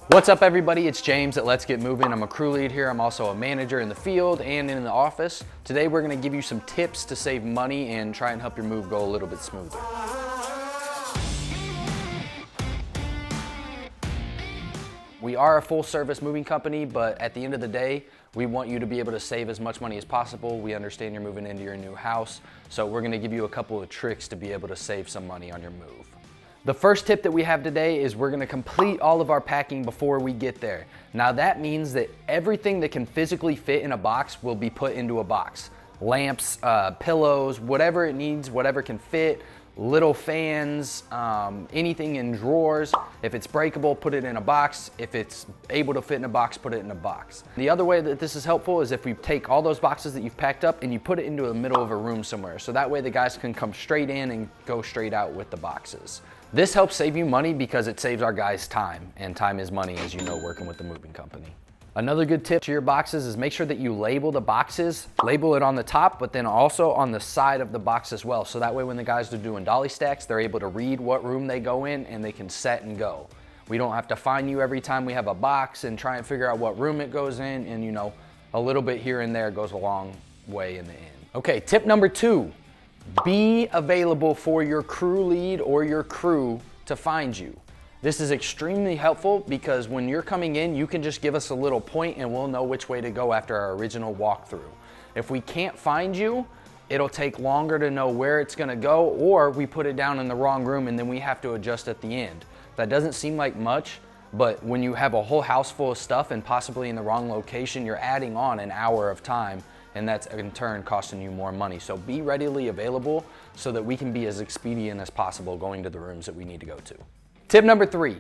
What's up everybody, it's James at Let's Get Moving. I'm a crew lead here. I'm also a manager in the field and in the office. Today we're gonna give you some tips to save money and try and help your move go a little bit smoother. We are a full service moving company, but at the end of the day, we want you to be able to save as much money as possible. We understand you're moving into your new house, so we're gonna give you a couple of tricks to be able to save some money on your move. The first tip that we have today is we're gonna complete all of our packing before we get there. Now that means that everything that can physically fit in a box will be put into a box. Lamps, pillows, whatever it needs, whatever can fit, little fans, anything in drawers. If it's breakable, put it in a box. If it's able to fit in a box, put it in a box. The other way that this is helpful is if we take all those boxes that you've packed up and you put it into the middle of a room somewhere. So that way the guys can come straight in and go straight out with the boxes. This helps save you money because it saves our guys time, and time is money, as you know, working with the moving company. Another good tip to your boxes is make sure that you label the boxes, label it on the top, but then also on the side of the box as well. So that way when the guys are doing dolly stacks, they're able to read what room they go in and they can set and go. We don't have to find you every time we have a box and try and figure out what room it goes in, and you know, a little bit here and there goes a long way in the end. Okay, tip number 2, be available for your crew lead or your crew to find you. This is extremely helpful because when you're coming in, you can just give us a little point and we'll know which way to go after our original walkthrough. If we can't find you, it'll take longer to know where it's gonna go, or we put it down in the wrong room and then we have to adjust at the end. That doesn't seem like much, but when you have a whole house full of stuff and possibly in the wrong location, you're adding on an hour of time, and that's in turn costing you more money. So be readily available so that we can be as expedient as possible going to the rooms that we need to go to. Tip number 3,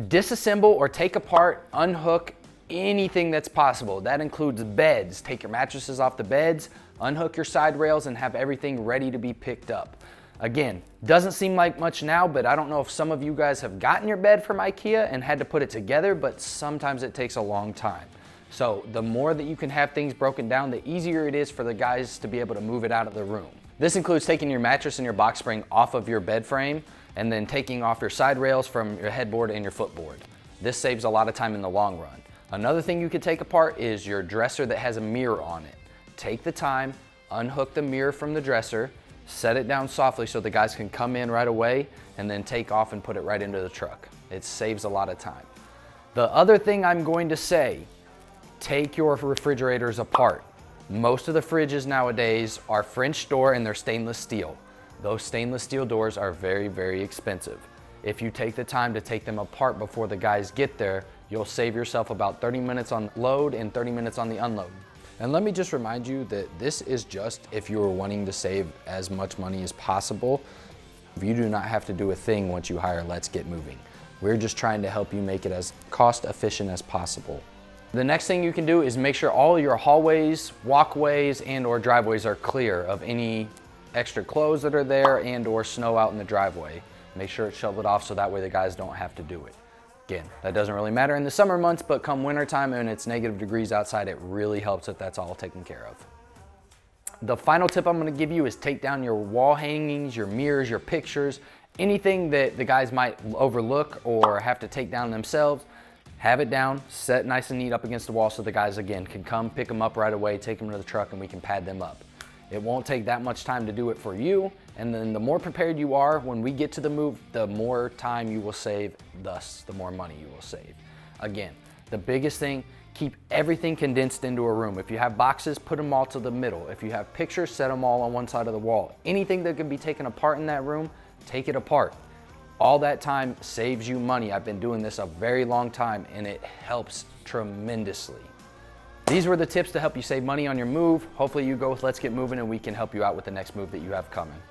disassemble or take apart, unhook anything that's possible. That includes beds. Take your mattresses off the beds, unhook your side rails, and have everything ready to be picked up. Again, doesn't seem like much now, but I don't know if some of you guys have gotten your bed from IKEA and had to put it together, but sometimes it takes a long time. So the more that you can have things broken down, the easier it is for the guys to be able to move it out of the room. This includes taking your mattress and your box spring off of your bed frame and then taking off your side rails from your headboard and your footboard. This saves a lot of time in the long run. Another thing you could take apart is your dresser that has a mirror on it. Take the time, unhook the mirror from the dresser, set it down softly so the guys can come in right away, and then take off and put it right into the truck. It saves a lot of time. The other thing I'm going to say, take your refrigerators apart. Most of the fridges nowadays are French door and they're stainless steel. Those stainless steel doors are very, very expensive. If you take the time to take them apart before the guys get there, you'll save yourself about 30 minutes on load and 30 minutes on the unload. And let me just remind you that this is just if you are wanting to save as much money as possible. You do not have to do a thing once you hire Let's Get Moving. We're just trying to help you make it as cost efficient as possible. The next thing you can do is make sure all your hallways, walkways, and or driveways are clear of any extra clothes that are there and or snow out in the driveway. Make sure it's shoveled off so that way the guys don't have to do it. Again, that doesn't really matter in the summer months, but come winter time and it's negative degrees outside, it really helps if that's all taken care of. The final tip I'm gonna give you is take down your wall hangings, your mirrors, your pictures, anything that the guys might overlook or have to take down themselves. Have it down, set nice and neat up against the wall so the guys, again, can come pick them up right away, take them to the truck, and we can pad them up. It won't take that much time to do it for you, and then the more prepared you are when we get to the move, the more time you will save, thus the more money you will save. Again, the biggest thing, keep everything condensed into a room. If you have boxes, put them all to the middle. If you have pictures, set them all on one side of the wall. Anything that can be taken apart in that room, take it apart. All that time saves you money. I've been doing this a very long time and it helps tremendously. These were the tips to help you save money on your move. Hopefully you go with Let's Get Moving and we can help you out with the next move that you have coming.